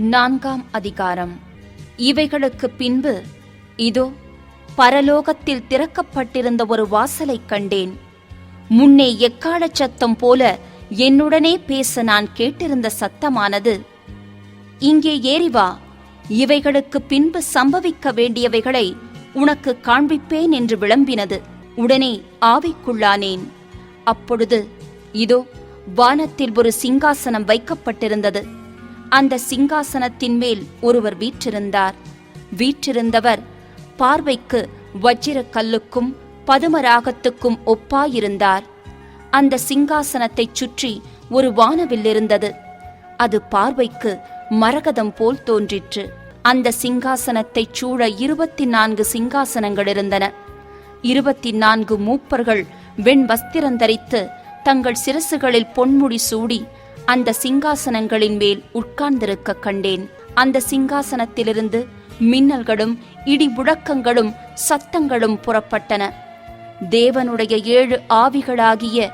4ஆம் அதிகாரம். இவைகளுக்கு பின்பு இதோ பரலோகத்தில் திறக்கப்பட்டிருந்த ஒரு வாசலைக் கண்டேன். முன்னே எக்காளச் சத்தம் போல என்னுடனே பேச நான் கேட்டிருந்த சத்தமானது, இங்கே ஏறி வா, இவைகளுக்கு பின்பு சம்பவிக்க வேண்டியவைகளை உனக்கு காண்பிப்பேன் என்று விளம்பினது. உடனே ஆவிக்குள்ளானேன். அப்பொழுது இதோ வானத்தில் ஒரு சிங்காசனம் வைக்கப்பட்டிருந்தது. அந்த சிங்காசனத்தின் மேல் ஒருவர் வீற்றிருந்தார். வீற்றிருந்தவர் பார்வைக்கு வஜ்ரக் கல்லுக்கும் பதுமராகத்துக்கும் ஒப்பாயிருந்தார். அந்த சிங்காசனத்தைச் சுற்றி ஒரு வானவில் இருந்தது. அது பார்வைக்கு மரகதம் போல் தோன்றிற்று. அந்த சிங்காசனத்தைச் சூழ 24 சிங்காசனங்கள் இருந்தன. 24 மூப்பர்கள் வெண் வஸ்திரந்தரித்து தங்கள் சிரசுகளில் பொன்முடி சூடி அந்த சிங்காசனங்களின் மேல் உட்கார்ந்திருக்க கண்டேன். அந்த சிங்காசனத்திலிருந்து மின்னல்களும் இடி முழக்கங்களும் சத்தங்களும் புறப்பட்டன. தேவனுடைய 7 ஆவிகளாகிய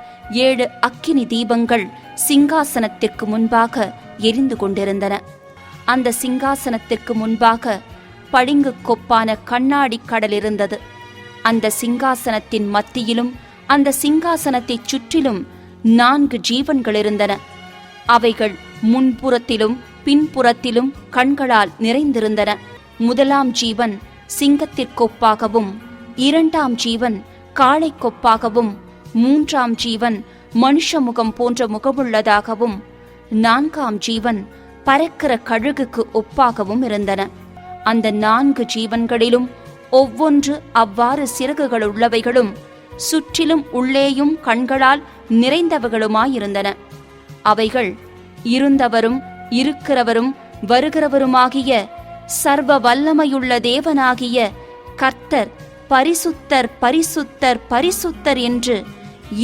7 அக்கினி தீபங்கள் சிங்காசனத்திற்கு முன்பாக எரிந்து கொண்டிருந்தன. அந்த சிங்காசனத்திற்கு முன்பாக பளிங்கு கொப்பான கண்ணாடி கடல் இருந்தது. அந்த சிங்காசனத்தின் மத்தியிலும் அந்த சிங்காசனத்தைச் சுற்றிலும் 4 ஜீவன்கள் இருந்தன. அவைகள் முன்புறத்திலும் பின்புறத்திலும் கண்களால் நிறைந்திருந்தன. 1ஆம் ஜீவன் சிங்கத்திற்கொப்பாகவும், 2ஆம் ஜீவன் காளைக்கொப்பாகவும், 3ஆம் ஜீவன் மனுஷ முகம் போன்ற முகமுள்ளதாகவும், 4ஆம் ஜீவன் பறக்கிற கழுகுக்கு ஒப்பாகவும் இருந்தன. அந்த 4 ஜீவன்களிலும் ஒவ்வொன்று அவ்வாறு சிறகுகள் உள்ளவைகளும் சுற்றிலும் உள்ளேயும் கண்களால் நிறைந்தவைகளுமாயிருந்தன. அவைகள் இருந்தவரும் இருக்கிறவரும் வருகிறவருமாகிய சர்வ வல்லமையுள்ள தேவனாகிய கர்த்தர் பரிசுத்தர் பரிசுத்தர் பரிசுத்தர் என்று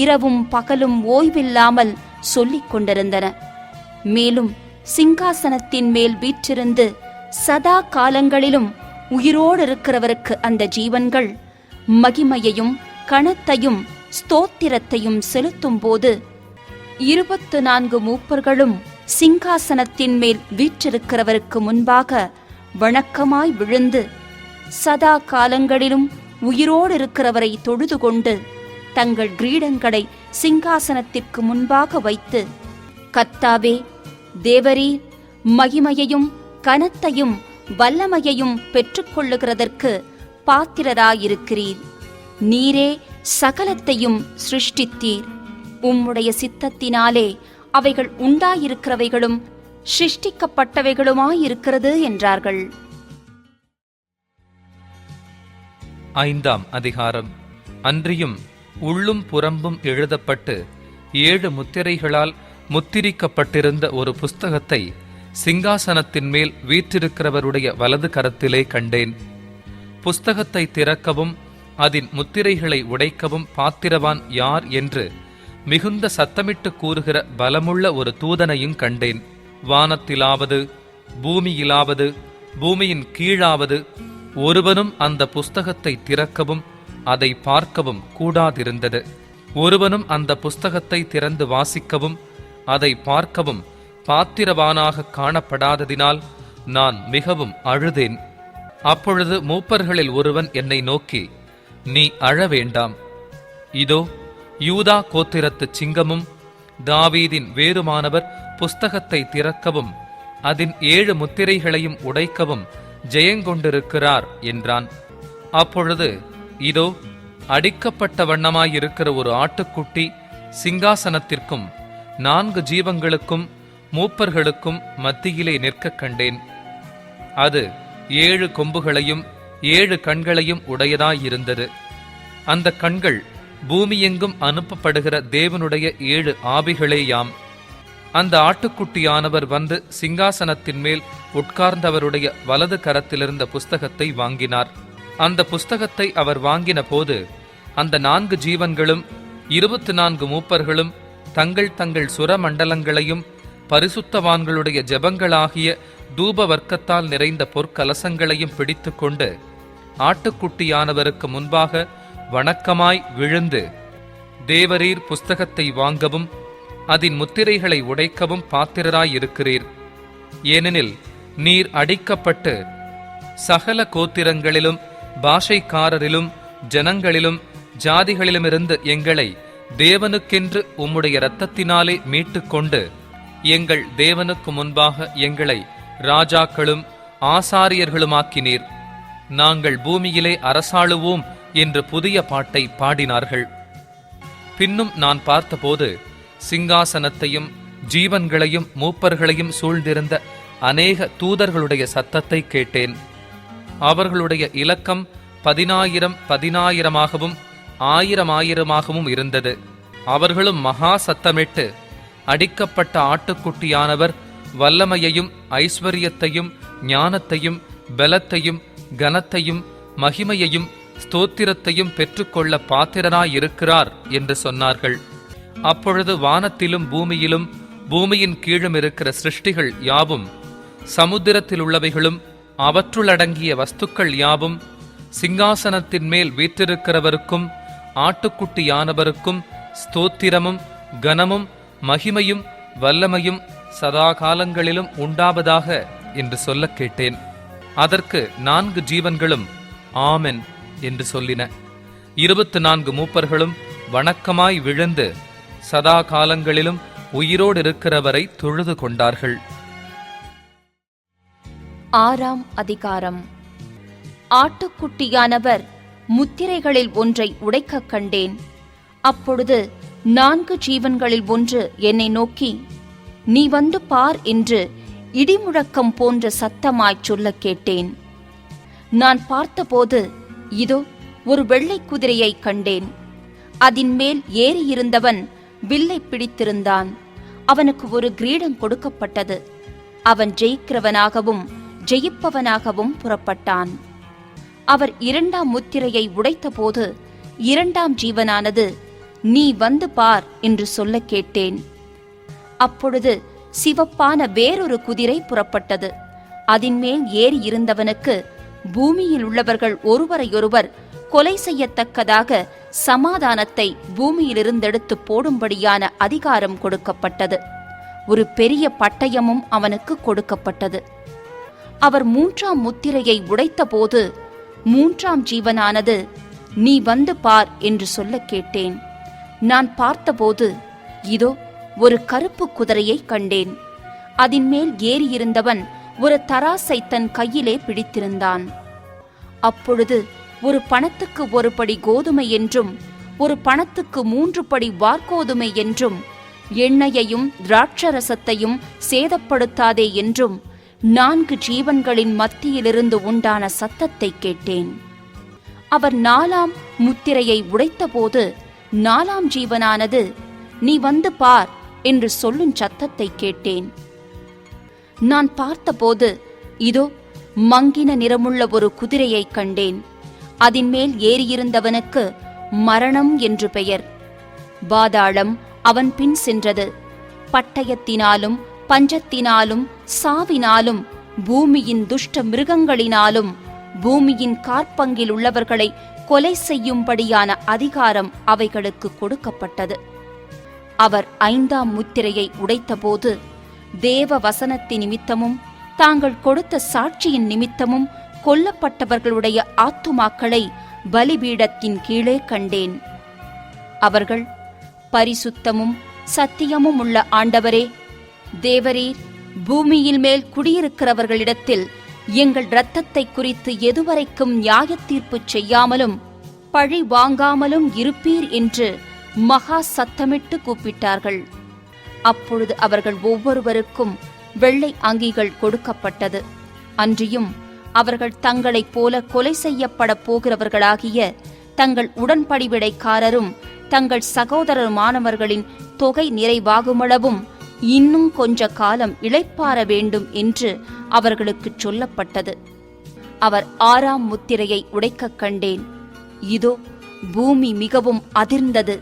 இரவும் பகலும் ஓய்வில்லாமல் சொல்லிக் கொண்டிருந்தன. மேலும் சிங்காசனத்தின் மேல் வீற்றிருந்து சதா காலங்களிலும் உயிரோடு இருக்கிறவருக்கு அந்த ஜீவன்கள் மகிமையையும் கனத்தையும் ஸ்தோத்திரத்தையும் செலுத்தும் போது 24 மூப்பர்களும் சிங்காசனத்தின் மேல் வீற்றிருக்கிறவருக்கு முன்பாக வணக்கமாய் விழுந்து சதா காலங்களிலும் உயிரோடு இருக்கிறவரை தொழுது கொண்டு தங்கள் கிரீடங்களை சிங்காசனத்திற்கு முன்பாக வைத்து, கர்த்தாவே, தேவரீர் மகிமையையும் கனத்தையும் வல்லமையையும் பெற்றுக்கொள்ளுகிறதற்கு பாத்திரராயிருக்கிறீர். நீரே சகலத்தையும் சிருஷ்டித்தீர். உம்முடைய சித்தத்தினாலே அவைகள் உண்டாயிருக்கிறவைகளும் சிருஷ்டிக்கப்பட்டவைகளுமாயிருக்கிறது என்றார்கள். 5ஆம் அதிகாரம். அன்றியும் உள்ளும் புறம்பும் எழுதப்பட்டு 7 முத்திரைகளால் முத்திரிக்கப்பட்டிருந்த ஒரு புஸ்தகத்தை சிங்காசனத்தின் மேல் வீற்றிருக்கிறவருடைய வலது கரத்திலே கண்டேன். புஸ்தகத்தை திறக்கவும் அதன் முத்திரைகளை உடைக்கவும் பாத்திரவான் யார் என்று மிகுந்த சத்தமிட்டு கூறுகிற பலமுள்ள ஒரு தூதனையும் கண்டேன். வானத்திலாவது பூமியிலாவது பூமியின் கீழாவது ஒருவனும் அந்த புஸ்தகத்தை திறக்கவும் அதை பார்க்கவும் கூடாதிருந்தது. ஒருவனும் அந்த புஸ்தகத்தை திறந்து வாசிக்கவும் அதை பார்க்கவும் பாத்திரவானாக காணப்படாததினால் நான் மிகவும் அழுதேன். அப்பொழுது மூப்பர்களில் ஒருவன் என்னை நோக்கி, நீ அழ வேண்டாம். இதோ யூதா கோத்திரத்து சிங்கமும் தாவீதின் வேருமானவர் புஸ்தகத்தை திறக்கவும் அதன் 7 முத்திரைகளையும் உடைக்கவும் ஜெயங்கொண்டிருக்கிறார் என்றான். அப்பொழுது இதோ அடிக்கப்பட்ட வண்ணமாயிருக்கிற ஒரு ஆட்டுக்குட்டி சிங்காசனத்திற்கும் 4 ஜீவங்களுக்கும் மூப்பர்களுக்கும் மத்தியிலே நிற்க கண்டேன். அது 7 கொம்புகளையும் 7 கண்களையும் உடையதாயிருந்தது. அந்த கண்கள் பூமியெங்கும் அனுப்பப்படுகிற தேவனுடைய 7 ஆவிகளேயாம். அந்த ஆட்டுக்குட்டியானவர் வந்து சிங்காசனத்தின் மேல் உட்கார்ந்தவருடைய வலது கரத்திலிருந்த புஸ்தகத்தை வாங்கினார். அந்த புஸ்தகத்தை அவர் வாங்கின போது அந்த 4 ஜீவன்களும் 24 மூப்பர்களும் தங்கள் தங்கள் சுரமண்டலங்களையும் பரிசுத்தவான்களுடைய ஜெபங்களாகிய தூப வர்க்கத்தால் நிறைந்த பொற்கலசங்களையும் பிடித்து கொண்டு ஆட்டுக்குட்டியானவருக்கு முன்பாக வணக்கமாய் விழுந்து, தேவரீர் புஸ்தகத்தை வாங்கவும் அதன் முத்திரைகளை உடைக்கவும் பாத்திரராயிருக்கிறீர். ஏனெனில் நீர் அடிக்கப்பட்டு சகல கோத்திரங்களிலும் பாஷைக்காரரிலும் ஜனங்களிலும் ஜாதிகளிலுமிருந்து எங்களை தேவனுக்கென்று உம்முடைய இரத்தத்தினாலே மீட்டுக்கொண்டு எங்கள் தேவனுக்கு முன்பாக எங்களை ராஜாக்களும் ஆசாரியர்களுமாக்கினீர். நாங்கள் பூமியிலே அரசாளுவோம் என்று புதிய பாட்டை பாடினார்கள். பின்னும் நான் பார்த்தபோது சிங்காசனத்தையும் ஜீவன்களையும் மூப்பர்களையும் சூழ்ந்திருந்த அநேக தூதர்களுடைய சத்தத்தை கேட்டேன். அவர்களுடைய இலக்கம் 10,000 10,000 இருந்தது. அவர்களும் மகா சத்தமிட்டு, அடிக்கப்பட்ட ஆட்டுக்குட்டியானவர் வல்லமையையும் ஐஸ்வர்யத்தையும் ஞானத்தையும் பலத்தையும் கனத்தையும் மகிமையையும் ஸ்தோத்திரத்தையும் பெற்றுக்கொள்ள பாத்திரனாயிருக்கிறார் என்று சொன்னார்கள். அப்பொழுது வானத்திலும் பூமியிலும் பூமியின் கீழும் இருக்கிற சிருஷ்டிகள் யாவும், சமுத்திரத்தில் உள்ளவைகளும் அவற்றுளடங்கிய வஸ்துக்கள் யாவும், சிங்காசனத்தின் மேல் வீற்றிருக்கிறவருக்கும் ஆட்டுக்குட்டியானவருக்கும் ஸ்தோத்திரமும் கனமும் மகிமையும் வல்லமையும் சதா காலங்களிலும் உண்டாவதாக என்று சொல்லக் கேட்டேன். அதற்கு 4 ஜீவன்களும் ஆமென் என்று சொல்லின. 24 மூப்பர்களும் வணக்கமாய் விழுந்து சதா காலங்களிலும் உயிரோடு இருக்கிறவரை தொழுது கொண்டார்கள். 6ஆம் அதிகாரம். ஆட்டுக்குட்டியானவர் முத்திரைகளில் ஒன்றை உடைக்கக் கண்டேன். அப்பொழுது 4 ஜீவன்களில் ஒன்று என்னை நோக்கி, நீ வந்து பார் என்று இடிமுழக்கம் போன்ற சத்தமாய்ச் சொல்லக் கேட்டேன். நான் பார்த்தபோது இதோ ஒரு வெள்ளை குதிரையை கண்டேன். அதின் மேல் ஏறியிருந்தவன் வில்லை பிடித்திருந்தான். அவனுக்கு ஒரு கிரீடம் கொடுக்கப்பட்டது. அவன் ஜெயிக்கிறவனாகவும் ஜெயிப்பவனாகவும் புறப்பட்டான். அவர் 2ஆம் முத்திரையை உடைத்தபோது 2ஆம் ஜீவனானது, நீ வந்து பார் என்று சொல்லக் கேட்டேன். அப்பொழுது சிவப்பான வேறொரு குதிரை புறப்பட்டது. அதின்மேல் ஏறி இருந்தவனுக்கு பூமியில் உள்ளவர்கள் ஒருவரையொருவர் கொலை செய்யத்தக்கதாக சமாதானத்தை பூமியிலிருந்தெடுத்து போடும்படியான அதிகாரம் கொடுக்கப்பட்டது. ஒரு பெரிய பட்டயமும் அவனுக்கு கொடுக்கப்பட்டது. அவர் 3ஆம் முத்திரையை உடைத்தபோது 3ஆம் ஜீவனானது, நீ வந்து பார் என்று சொல்லக் கேட்டேன். நான் பார்த்தபோது இதோ ஒரு கருப்பு குதிரையை கண்டேன். அதின்மேல் ஏறியிருந்தவன் ஒரு தராசை தன் கையிலே பிடித்திருந்தான். அப்பொழுது ஒரு பணத்துக்கு 1 படி கோதுமை என்றும் ஒரு பணத்துக்கு 3 படி வார்கோதுமை என்றும் எண்ணெயையும் திராட்சரசத்தையும் சேதப்படுத்தாதே என்றும் 4 ஜீவன்களின் மத்தியிலிருந்து உண்டான சத்தத்தை கேட்டேன். அவர் 4ஆம் முத்திரையை உடைத்தபோது 4ஆம் ஜீவனானது, நீ வந்து பார் என்று சொல்லும் சத்தத்தை கேட்டேன். நான் பார்த்தபோது இதோ மங்கின நிறமுள்ள ஒரு குதிரையை கண்டேன். அதின்மேல் ஏறியிருந்தவனுக்கு மரணம் என்று பெயர். பாதாளம் அவன் பின் சென்றது. பட்டயத்தினாலும் பஞ்சத்தினாலும் சாவினாலும் பூமியின் துஷ்ட மிருகங்களினாலும் பூமியின் காற்பங்கில் உள்ளவர்களை கொலை செய்யும்படியான அதிகாரம் அவைகளுக்கு கொடுக்கப்பட்டது. அவர் 5ஆம் முத்திரையை உடைத்தபோது தேவ வசனத்தின் நிமித்தமும் தாங்கள் கொடுத்த சாட்சியின் நிமித்தமும் கொல்லப்பட்டவர்களுடைய ஆத்துமாக்களை பலிபீடத்தின் கீழே கண்டேன். அவர்கள், பரிசுத்தமும் சத்தியமும் உள்ள ஆண்டவரே, தேவரீர் பூமியில் மேல் குடியிருக்கிறவர்களிடத்தில் எங்கள் இரத்தத்தை குறித்து எதுவரைக்கும் நியாயத்தீர்ப்பு செய்யாமலும் பழி வாங்காமலும் இருப்பீர் என்று மகா சத்தமிட்டு கூப்பிட்டார்கள். அப்பொழுது அவர்கள் ஒவ்வொருவருக்கும் வெள்ளை அங்கிகள் கொடுக்கப்பட்டது. அன்றியும் அவர்கள் தங்களைப் போல கொலை செய்யப்பட போகிறவர்களாகிய தங்கள் உடன்படிவிடைக்காரரும் தங்கள் சகோதரருமானவர்களின் தொகை நிறைவாகுமளவும் இன்னும் கொஞ்ச காலம் இளைப்பாற வேண்டும் என்று அவர்களுக்குச் சொல்லப்பட்டது. அவர் 6ஆம் முத்திரையை உடைக்கக் கண்டேன். இதோ பூமி மிகவும் அதிர்ந்தது.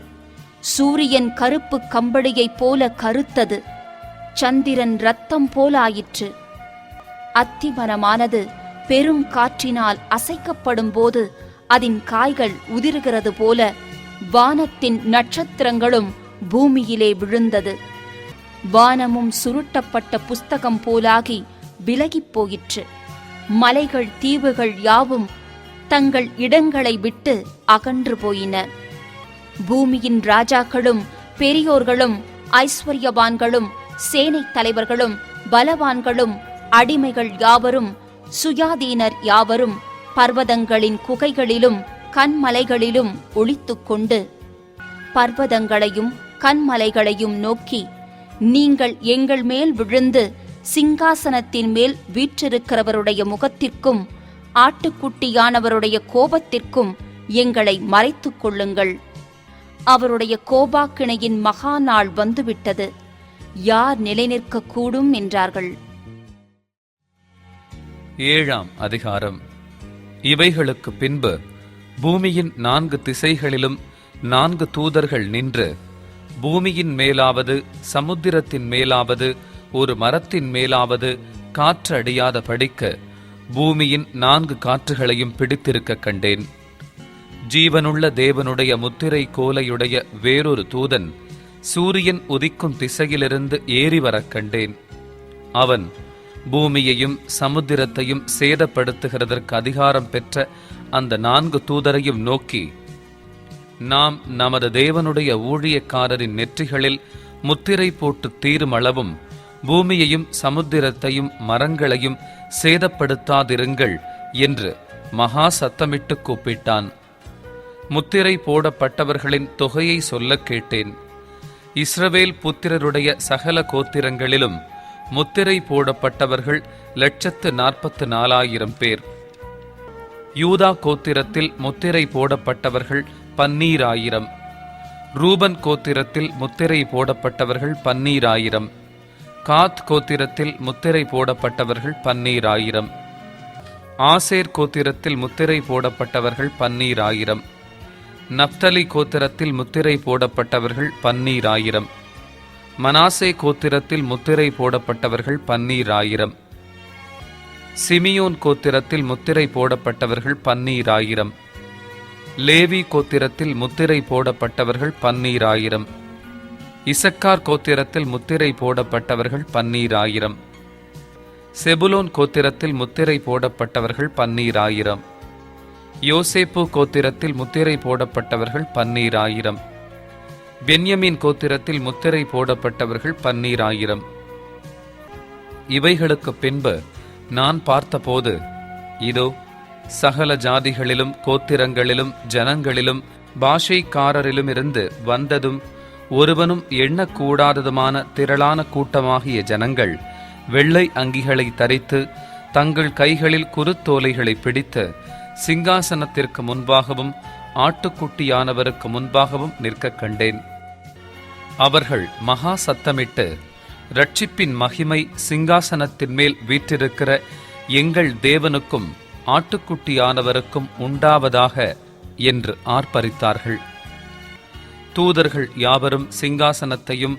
சூரியன் கருப்பு கம்பளியைப் போல கருத்தது. சந்திரன் இரத்தம் போலாயிற்று. அத்திமரமானது பெரும் காற்றினால் அசைக்கப்படும் போது அதன் காய்கள் உதிர்கிறது போல வானத்தின் நட்சத்திரங்களும் பூமியிலே விழுந்தது. வானமும் சுருட்டப்பட்ட புஸ்தகம் போலாகி விலகிப் போயிற்று. மலைகள் தீவுகள் யாவும் தங்கள் இடங்களை விட்டு அகன்று போயின. பூமியின் ராஜாக்களும் பெரியோர்களும் ஐஸ்வர்யவான்களும் சேனைத் தலைவர்களும் பலவான்களும் அடிமைகள் யாவரும் சுயாதீனர் யாவரும் பர்வதங்களின் குகைகளிலும் கன்மலைகளிலும் ஒளித்துக்கொண்டு பர்வதங்களையும் கன்மலைகளையும் நோக்கி, நீங்கள் எங்கள் மேல் விழுந்து சிங்காசனத்தின் மேல் வீற்றிருக்கிறவருடைய முகத்திற்கும் ஆட்டுக்குட்டியானவருடைய கோபத்திற்கும் எங்களை மறைத்துக் கொள்ளுங்கள். அவருடைய கோபாக்கினையின் மகா நாள் வந்துவிட்டது. யார் நிலைநிற்கக்கூடும் என்றார்கள். 7ஆம் அதிகாரம். இவைகளுக்கு பின்பு பூமியின் 4 திசைகளிலும் 4 தூதர்கள் நின்று, பூமியின் மேலாவது சமுத்திரத்தின் மேலாவது ஒரு மரத்தின் மேலாவது காற்று அடியாத படிக்க பூமியின் 4 காற்றுகளையும் பிடித்திருக்க கண்டேன். ஜீவனுள்ள தேவனுடைய முத்திரை கோலையுடைய வேறொரு தூதன் சூரியன் உதிக்கும் திசையிலிருந்து ஏறி வரக் கண்டேன். அவன் பூமியையும் சமுத்திரத்தையும் சேதப்படுத்துகிறதற்கு அதிகாரம் பெற்ற அந்த 4 தூதரையும் நோக்கி, நாம் நமது தேவனுடைய ஊழியக்காரரின் நெற்றிகளில் முத்திரை போட்டு தீருமளவும் பூமியையும் சமுத்திரத்தையும் மரங்களையும் சேதப்படுத்தாதிருங்கள் என்று மகா சத்தமிட்டு கூப்பிட்டான். முத்திரை போடப்பட்டவர்களின் தொகையை சொல்லக் கேட்டேன். இஸ்ரவேல் புத்திரருடைய சகல கோத்திரங்களிலும் முத்திரை போடப்பட்டவர்கள் 144,000 பேர். யூதா கோத்திரத்தில் முத்திரை போடப்பட்டவர்கள் 12,000. ரூபன் கோத்திரத்தில் முத்திரை போடப்பட்டவர்கள் 12,000. காத் கோத்திரத்தில் முத்திரை போடப்பட்டவர்கள் 12,000. ஆசேர் கோத்திரத்தில் முத்திரை போடப்பட்டவர்கள் 12,000. நப்தலி கோத்திரத்தில் முத்திரை போடப்பட்டவர்கள் 12,000. மனாசே கோத்திரத்தில் முத்திரை போடப்பட்டவர்கள் 12,000. சிமியோன் கோத்திரத்தில் முத்திரை போடப்பட்டவர்கள் 12,000. லேவி கோத்திரத்தில் முத்திரை போடப்பட்டவர்கள் 12,000. இசக்கார் கோத்திரத்தில் முத்திரை போடப்பட்டவர்கள் 12,000. செபுலோன் கோத்திரத்தில் முத்திரை போடப்பட்டவர்கள் 12,000. யோசேப்பு கோத்திரத்தில் முத்திரை போடப்பட்டவர்கள் 12,000. பென்யமீன் கோத்திரத்தில் முத்திரை போடப்பட்டவர்கள் 12,000. இவைகளுக்கு பின்பு நான் பார்த்தபோது, இதோ, சகல ஜாதிகளிலும் கோத்திரங்களிலும் ஜனங்களிலும் பாஷைக்காரரிலுமிருந்து வந்ததும் ஒருவனும் எண்ணக்கூடாததுமான திரளான கூட்டமாகிய ஜனங்கள் வெள்ளை அங்கிகளை தரித்து தங்கள் கைகளில் குருத்தோலைகளை பிடித்து சிங்காசனத்திற்கு முன்பாகவும் ஆட்டுக்குட்டியானவருக்கு முன்பாகவும் நிற்க கண்டேன். அவர்கள் மகா சத்தமிட்டு, இரட்சிப்பின் மகிமை சிங்காசனத்தின் மேல் வீற்றிருக்கிற எங்கள் தேவனுக்கும் ஆட்டுக்குட்டியானவருக்கும் உண்டாவதாக என்று ஆர்ப்பரித்தார்கள். தூதர்கள் யாவரும் சிங்காசனத்தையும்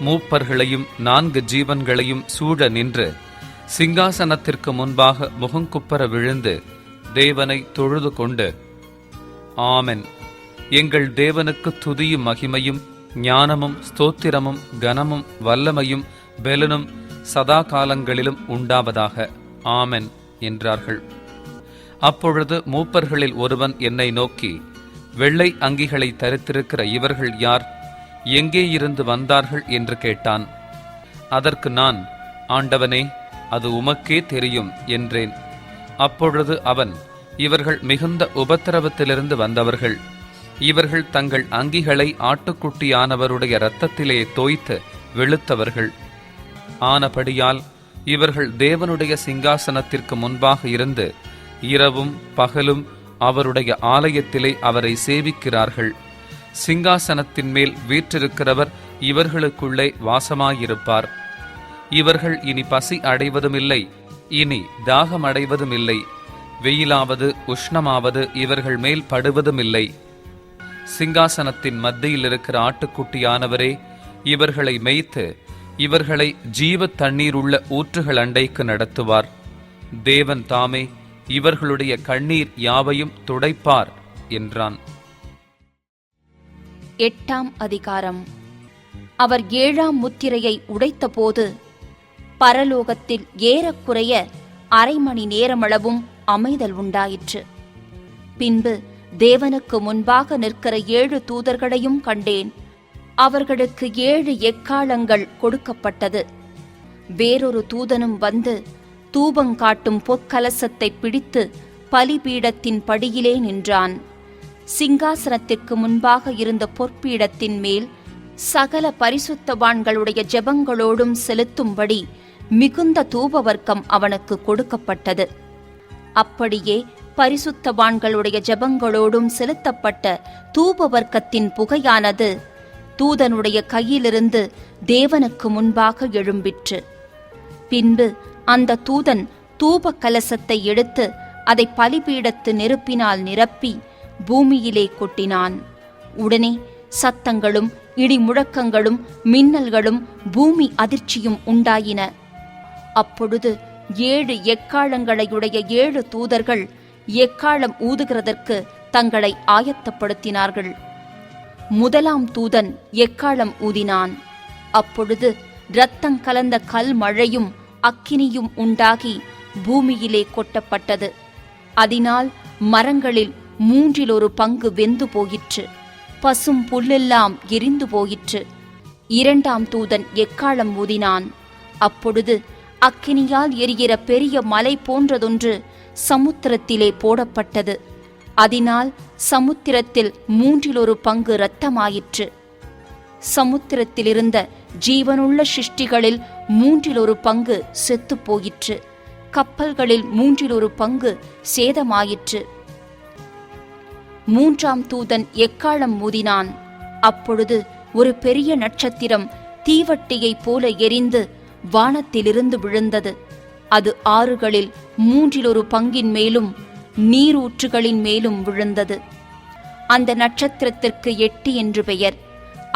மூப்பர்களையும் 4 ஜீவன்களையும் சூழ நின்று சிங்காசனத்திற்கு முன்பாக முகங்குப்புற விழுந்து தேவனை தொழுது கொண்டு, ஆமென், எங்கள் தேவனுக்கு துதியும் மகிமையும் ஞானமும் ஸ்தோத்திரமும் கனமும் வல்லமையும் பெலனும் சதா காலங்களிலும் உண்டாவதாக, ஆமென் என்றார்கள். அப்பொழுது மூப்பர்களில் ஒருவன் என்னை நோக்கி, வெள்ளை அங்கிகளை தரித்திருக்கிற இவர்கள் யார்? எங்கே இருந்து வந்தார்கள் என்று கேட்டான். அதற்கு நான், ஆண்டவனே, அது உமக்கே தெரியும் என்றேன். அப்பொழுது அவன், இவர்கள் மிகுந்த உபத்திரவத்திலிருந்து வந்தவர்கள். இவர்கள் தங்கள் அங்கிகளை ஆட்டுக்குட்டியானவருடைய இரத்தத்திலே தோய்த்து வெளுத்தவர்கள். ஆனபடியால் இவர்கள் தேவனுடைய சிங்காசனத்திற்கு முன்பாக இருந்து இரவும் பகலும் அவருடைய ஆலயத்திலே அவரை சேவிக்கிறார்கள். சிங்காசனத்தின் மேல் வீற்றிருக்கிறவர் இவர்களுக்குள்ளே வாசமாயிருப்பார். இவர்கள் இனி பசி அடைவதுமில்லை, இனி தாகம் அடைவதுமில்லை. வெயிலாவது உஷ்ணமாவது இவர்கள் மேல் படுவதுமில்லை. சிங்காசனத்தின் மத்தியில் இருக்கிற ஆட்டுக்குட்டியானவரே இவர்களை மேய்த்து இவர்களை ஜீவ தண்ணீர் உள்ள ஊற்றுகள் அண்டைக்கு நடத்துவார். தேவன் தாமே இவர்களுடைய கண்ணீர் யாவையும் துடைப்பார் என்றான். 8ஆம் அதிகாரம். அவர் 7ஆம் முத்திரையை உடைத்தபோது பரலோகத்தில் ஏறக்குறைய அரை மணி நேரமளவும் அமைதல் உண்டாயிற்று. பின்பு தேவனுக்கு முன்பாக நிற்கிற 7 தூதர்களையும் கண்டேன். அவர்களுக்கு 7 எக்காளங்கள் கொடுக்கப்பட்டது. வேறொரு தூதனும் வந்து தூபங்காட்டும் பொற்கலசத்தை பிடித்து பலிபீடத்தின் படியிலே நின்றான். சிங்காசனத்திற்கு முன்பாக இருந்த பொற்பீடத்தின் மேல் சகல பரிசுத்தவான்களுடைய ஜெபங்களோடும் செலுத்தும்படி மிகுந்த தூபவர்க்கம் அவனுக்கு கொடுக்கப்பட்டது. அப்படியே பரிசுத்தவான்களுடைய ஜெபங்களோடும் செலுத்தப்பட்ட தூபவர்க்கத்தின் புகையானது தூதனுடைய கையிலிருந்து தேவனுக்கு முன்பாக எழும்பிற்று. பின்பு அந்த தூதன் தூப கலசத்தை எடுத்து அதை பலிபீடத்து நெருப்பினால் நிரப்பி பூமியிலே கொட்டினான். உடனே சத்தங்களும் இடி முழக்கங்களும் மின்னல்களும் பூமி அதிர்ச்சியும் உண்டாயின. அப்பொழுது 7 எக்காளங்களையுடைய 7 தூதர்கள் எக்காளம் ஊதுகிறதற்கு தங்களை ஆயத்தப்படுத்தினார்கள். முதலாம் தூதன் எக்காளம் ஊதினான். அப்பொழுது இரத்தம் கலந்த கல் மழையும் அக்கினியும் உண்டாகி பூமியிலே கொட்டப்பட்டது. அதனால் மரங்களில் 3 பங்கு வெந்து போயிற்று. பசும் புல்லெல்லாம் எரிந்து போயிற்று. 2ஆம் தூதன் எக்காளம் ஊதினான். அப்பொழுது அக்கினியால் எரிகிற பெரிய மலை போன்றதொன்று சமுத்திரத்திலே போடப்பட்டது. அதனால் சமுத்திரத்தில் 3 பங்கு இரத்தமாயிற்று. சமுத்திரத்திலிருந்த ஜீவனுள்ள சிருஷ்டிகளில் 3 பங்கு செத்துப் போயிற்று. கப்பல்களில் 3 பங்கு சேதமாயிற்று. 3ஆம் தூதன் எக்காளம் ஊதினான். அப்பொழுது ஒரு பெரிய நட்சத்திரம் தீவட்டியைப் போல எரிந்து வானத்திலிருந்து விழுந்தது. அது ஆறுகளில் 3 பங்கின் மேலும் நீரூற்றுகளின் மேலும் விழுந்தது. அந்த நட்சத்திரத்திற்கு எட்டி என்று பெயர்.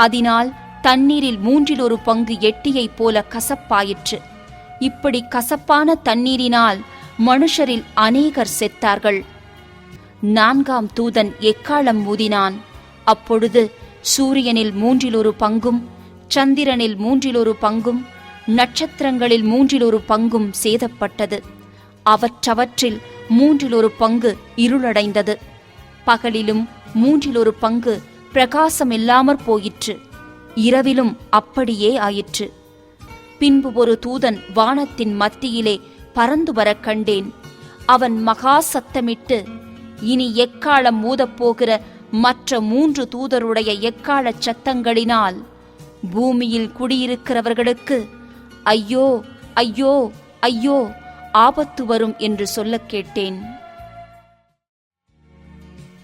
அதனால் தண்ணீரில் 3 பங்கு எட்டியைப் போல கசப்பாயிற்று. இப்படி கசப்பான தண்ணீரினால் மனுஷரில் அநேகர் செத்தார்கள். 4ஆம் தூதன் எக்காளம் ஊதினான். அப்பொழுது சூரியனில் 3 பங்கும், சந்திரனில் 3 பங்கும், நட்சத்திரங்களில் 3 பங்கும் சேதப்பட்டது. அவற்றில் 3 பங்கு இருளடைந்தது. பகலிலும் 3 பங்கு பிரகாசமில்லாமற் போயிற்று. இரவிலும் அப்படியே ஆயிற்று. பின்பு ஒரு தூதன் வானத்தின் மத்தியிலே பறந்து வரக் கண்டேன். அவன் மகா சத்தமிட்டு, இனி எக்காளம் ஊதப்போகிற மற்ற 3 தூதருடைய எக்காளச் சத்தங்களினால் பூமியில் குடியிருக்கிறவர்களுக்கு ஐயோ ஐயோ ஐயோ ஆபத்து வரும் என்று சொல்லக் கேட்டேன்.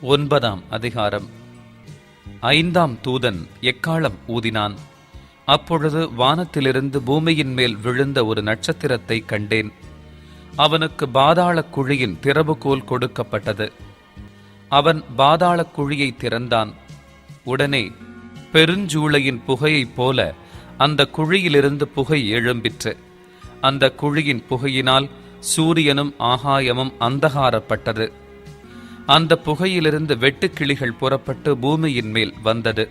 9ஆம் அதிகாரம். 5ஆம் தூதன் எக்காளம் ஊதினான். அப்பொழுது வானத்திலிருந்து பூமியின் மேல் விழுந்த ஒரு நட்சத்திரத்தை கண்டேன். அவனுக்கு பாதாள குழியின் திறவுகோல் கொடுக்கப்பட்டது. அவன் பாதாள குழியை திறந்தான். உடனே பெருஞ்சூளையின் புகையைப் போல அந்த குழியிலிருந்து புகை எழும்பிற்று. அந்த குழியின் புகையினால் சூரியனும் ஆகாயமும் அந்தகாரப்பட்டது. அந்த புகையிலிருந்து வெட்டுக்கிளிகள் புறப்பட்டு பூமியின் மேல் வந்தது.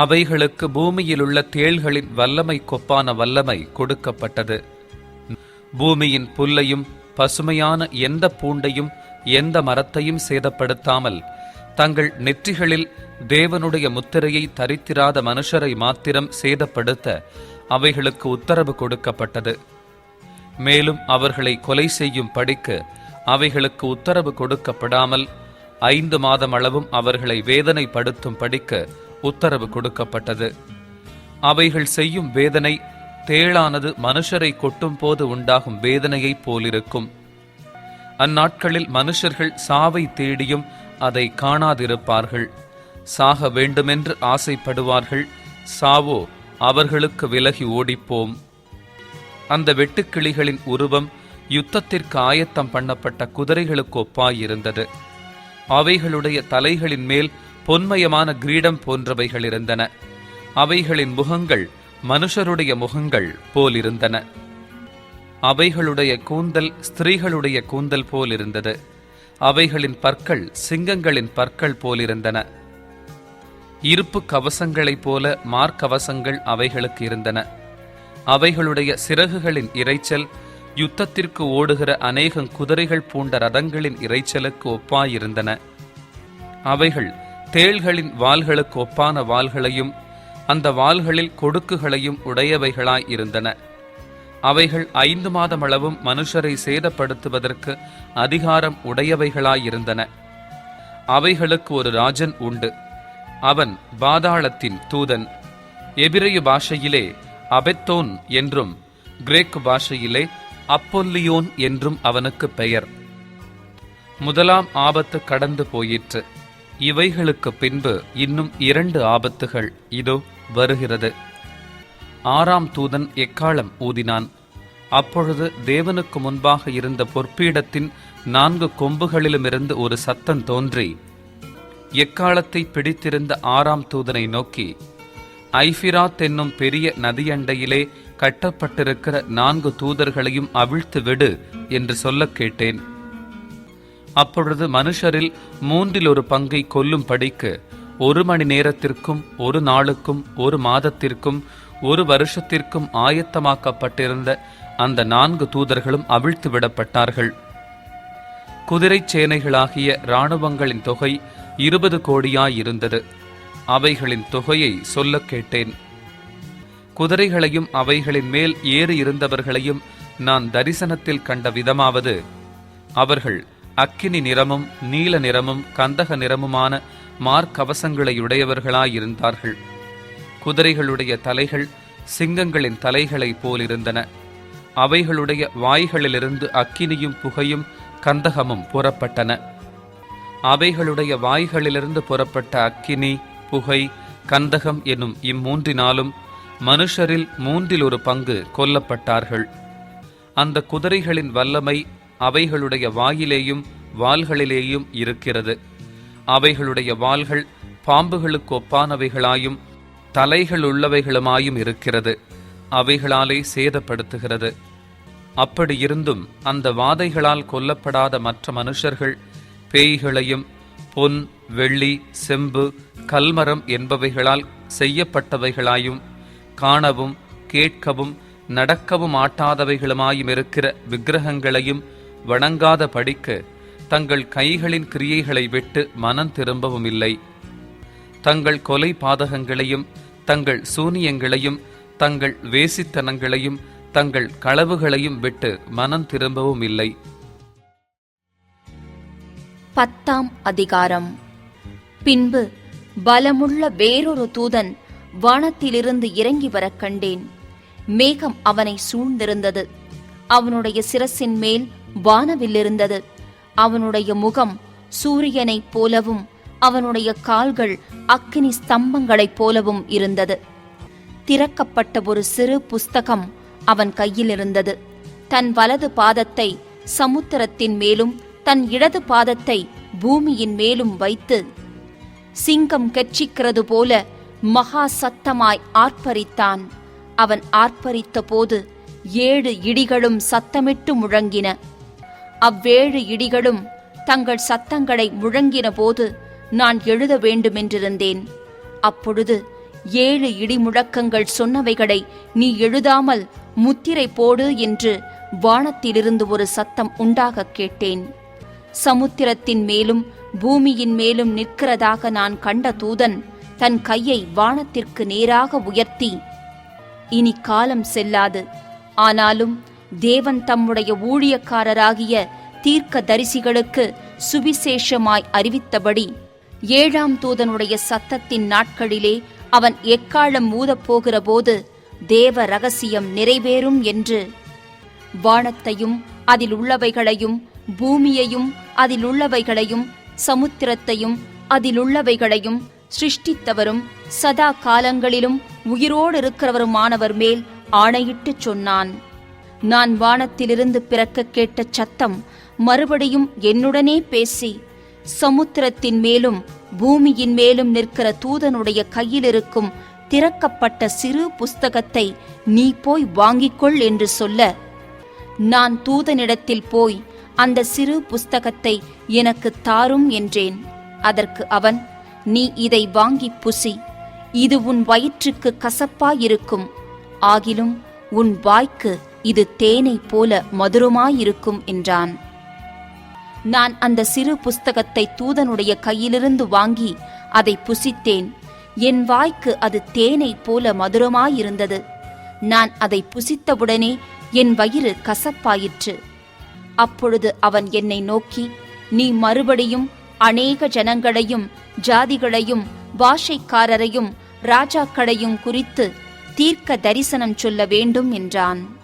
அவைகளுக்கு பூமியிலுள்ள தேள்களின் வல்லமை கொப்பான வல்லமை கொடுக்கப்பட்டது. பூமியின் புல்லையும் பசுமையான எந்த பூண்டையும் எந்த மரத்தையும் சேதப்படுத்தாமல் தங்கள் நெற்றிகளில் தேவனுடைய முத்திரையை தரித்திராத மனுஷரை மாத்திரம் சேதப்படுத்த அவைகளுக்கு உத்தரவு கொடுக்கப்பட்டது. மேலும் அவர்களை கொலை செய்யும் படிக்கு அவைகளுக்கு உத்தரவு கொடுக்கப்படாமல் 5 மாதம் அளவும் அவர்களை வேதனைப்படுத்தும் படிக்கு உத்தரவு கொடுக்கப்பட்டது. அவைகள் செய்யும் வேதனை தேளானது மனுஷரை கொட்டும் போது உண்டாகும் வேதனையைப் போலிருக்கும். அந்நாட்களில் மனுஷர்கள் சாவை தேடியும் அதை காணாதிருப்பார்கள். சாக வேண்டுமென்று ஆசைப்படுவார்கள். சாவோ அவர்களுக்கு விலகி ஓடிப்போம். அந்த வெட்டுக்கிளிகளின் உருவம் யுத்தத்திற்கு ஆயத்தம் பண்ணப்பட்ட குதிரைகளுக்கு ஒப்பாயிருந்தது. அவைகளுடைய தலைகளின் மேல் பொன்மயமான கிரீடம் போன்றவைகள் இருந்தன. அவைகளின் முகங்கள் மனுஷருடைய முகங்கள் போலிருந்தன. அவைகளுடைய கூந்தல் ஸ்திரீகளுடைய கூந்தல் போலிருந்தது. அவைகளின் பற்கள் சிங்கங்களின் பற்கள் போலிருந்தன. இருப்பு கவசங்களைப் போல மார்க்கவசங்கள் அவைகளுக்கு இருந்தன. அவைகளுடைய சிறகுகளின் இரைச்சல் யுத்தத்திற்கு ஓடுகிற அநேகம் குதிரைகள் பூண்ட ரதங்களின் இரைச்சலுக்கு ஒப்பாயிருந்தன. அவைகள் தேள்களின் வாள்களுக்கு ஒப்பான வாள்களையும் அந்த வாள்களில் கொடுக்குகளையும் உடையவைகளாய் இருந்தன. அவைகள் 5 மாதமளவும் மனுஷரை சேதப்படுத்துவதற்கு அதிகாரம் உடையவைகளாயிருந்தன. அவைகளுக்கு ஒரு ராஜன் உண்டு. அவன் பாதாளத்தின் தூதன். எபிரெய பாஷையிலே அபெத்தோன் என்றும் கிரேக்கு பாஷையிலே அப்பொல்லியோன் என்றும் அவனுக்கு பெயர். முதலாம் ஆபத்து கடந்து போயிற்று. இவைகளுக்கு பின்பு இன்னும் 2 ஆபத்துகள் இதோ வருகிறது. 6ஆம் தூதன் எக்காளம் ஊதினான். அப்பொழுது தேவனுக்கு முன்பாக இருந்த பொற்பீடத்தின் 4 கொம்புகளிலுமிருந்து ஒரு சத்தம் தோன்றி எக்காளத்தை பிடித்திருந்த 6ஆம் தூதனை நோக்கி, ஐபிராத் என்னும் பெரிய நதியண்டையிலே கட்டப்பட்டிருக்கிற 4 தூதர்களையும் அவிழ்த்து விடு என்று சொல்ல கேட்டேன். அப்பொழுது மனுஷரில் 1/3 பங்கை கொல்லும்படிக்கு 1 மணி நேரத்திற்கும் 1 நாளுக்கும் 1 மாதத்திற்கும் 1 வருஷத்திற்கும் ஆயத்தமாக்கப்பட்டிருந்த அந்த 4 தூதர்களும் அவிழ்த்து விடப்பட்டார்கள். குதிரை சேனைகளாகிய இராணுவங்களின் தொகை 20 கோடியாயிருந்தது. அவைகளின் தொகையை சொல்ல கேட்டேன். குதிரைகளையும் அவைகளின் மேல் ஏறி இருந்தவர்களையும் நான் தரிசனத்தில் கண்ட விதமாவது, அவர்கள் அக்கினி நிறமும் நீல நிறமும் கந்தக நிறமுமான மார்க்கவசங்களையுடையவர்களாயிருந்தார்கள். குதிரைகளுடைய தலைகள் சிங்கங்களின் தலைகளைப் போலிருந்தன. அவைகளுடைய வாய்களிலிருந்து அக்கினியும் புகையும் கந்தகமும் புறப்பட்டன. அவைகளுடைய வாய்களிலிருந்து புறப்பட்ட அக்கினி, புகை, கந்தகம் என்னும் இம்மூன்றினாலும் மனுஷரில் 1/3 பங்கு கொல்லப்பட்டார்கள். அந்த குதிரைகளின் வல்லமை அவைகளுடைய வாயிலேயும் வாள்களிலேயும் இருக்கிறது. அவைகளுடைய வாள்கள் பாம்புகளுக்கு ஒப்பானவைகளாயும் தலைகள் உள்ளவைகளுமாயும் இருக்கிறது. அவைகளாலே சேதப்படுத்துகிறது. அப்படியிருந்தும் அந்த வாதைகளால் கொல்லப்படாத மற்ற மனுஷர்கள் பேய்களையும் பொன், வெள்ளி, செம்பு, கல்மரம் என்பவைகளால் செய்யப்பட்டவைகளாயும் காணவும் கேட்கவும் நடக்கவும் ஆட்டாதவைகளுமாயும் இருக்கிற விக்கிரகங்களையும் வணங்காத படிக்க தங்கள் கைகளின் கிரியைகளை விட்டு மனம் திரும்பவும் இல்லை. தங்கள் கொலை பாதகங்களையும் தங்கள் சூனியங்களையும் தங்கள் வேசித்தனங்களையும் தங்கள் களவுகளையும் விட்டு மனம் திரும்பவும் இல்லை. 10ஆம் அதிகாரம். பின்பு பலமுள்ள வேறொரு தூதன் வானத்திலிருந்து இறங்கி வரக் கண்டேன். மேகம் அவனை சூழ்ந்திருந்தது. அவனுடைய சிரசின் மேல் வானவில்லிருந்தது. அவனுடைய முகம் சூரியனைப் போலவும் அவனுடைய கால்கள் அக்கினி ஸ்தம்பங்களைப் போலவும் இருந்தது. திறக்கப்பட்ட ஒரு சிறு புஸ்தகம் அவன் கையில் இருந்தது. தன் வலது பாதத்தை சமுத்திரத்தின் மேலும் தன் இடது பாதத்தை பூமியின் மேலும் வைத்து சிங்கம் கெர்ச்சிக்கிறது போல மகா சத்தமாய் ஆர்ப்பரித்தான். அவன் ஆர்ப்பரித்த போது 7 இடிகளும் சத்தமிட்டு முழங்கின. அவ்வேழு இடிகளும் தங்கள் சத்தங்களை முழங்கின போது நான் எழுத வேண்டுமென்றிருந்தேன். அப்பொழுது 7 இடி முழக்கங்கள் சொன்னவைகளை நீ எழுதாமல் முத்திரை போடு என்று வானத்திலிருந்து ஒரு சத்தம் உண்டாகக் கேட்டேன். சமுத்திரத்தின் மேலும் பூமியின் மேலும் நிற்கிறதாக நான் கண்ட தூதன் தன் கையை வானத்திற்கு நேராக உயர்த்தி, இனி காலம் செல்லாது, ஆனாலும் தேவன் தம்முடைய ஊழியக்காரராகிய தீர்க்க தரிசிகளுக்கு சுவிசேஷமாய் அறிவித்தபடி 7ஆம் தூதனுடைய சத்தத்தின் நாட்களிலே அவன் எக்காளம் ஊதப்போகிற போது தேவ ரகசியம் நிறைவேறும் என்று வானத்தையும் அதில் உள்ளவைகளையும் பூமியையும் அதில் உள்ளவைகளையும் சமுத்திரத்தையும் அதில் உள்ளவைகளையும் சிருஷ்டித்தவரும் சதா காலங்களிலும் உயிரோடு இருக்கிறவருமானவர் மேல் ஆணையிட்டு சொன்னான். நான் வானத்திலிருந்து பிறக்க கேட்ட சத்தம் மறுபடியும் என்னுடனே பேசி, சமுத்திரத்தின் மேலும் பூமியின் மேலும் நிற்கிற தூதனுடைய கையிலிருக்கும் திறக்கப்பட்ட சிறு புஸ்தகத்தை நீ போய் வாங்கிக்கொள் என்று சொல்ல, நான் தூதனிடத்தில் போய் அந்த சிறு புஸ்தகத்தை எனக்கு தாரும் என்றேன். அதற்கு அவன், நீ இதை வாங்கி புசி, இது உன் வயிற்றுக்கு கசப்பாயிருக்கும், ஆகிலும் உன் வாய்க்கு இது தேனைப் போல மதுரமாயிருக்கும் என்றான். நான் அந்த சிறு புஸ்தகத்தை தூதனுடைய கையிலிருந்து வாங்கி அதை புசித்தேன். என் வாய்க்கு அது தேனைப் போல மதுரமாயிருந்தது. நான் அதை புசித்தவுடனே என் வயிறு கசப்பாயிற்று. அப்பொழுது அவன் என்னை நோக்கி, நீ மறுபடியும் அநேக ஜனங்களையும் ஜாதிகளையும் பாஷைக்காரரையும் ராஜாக்களையும் குறித்து தீர்க்க தரிசனம் சொல்ல வேண்டும் என்றான்.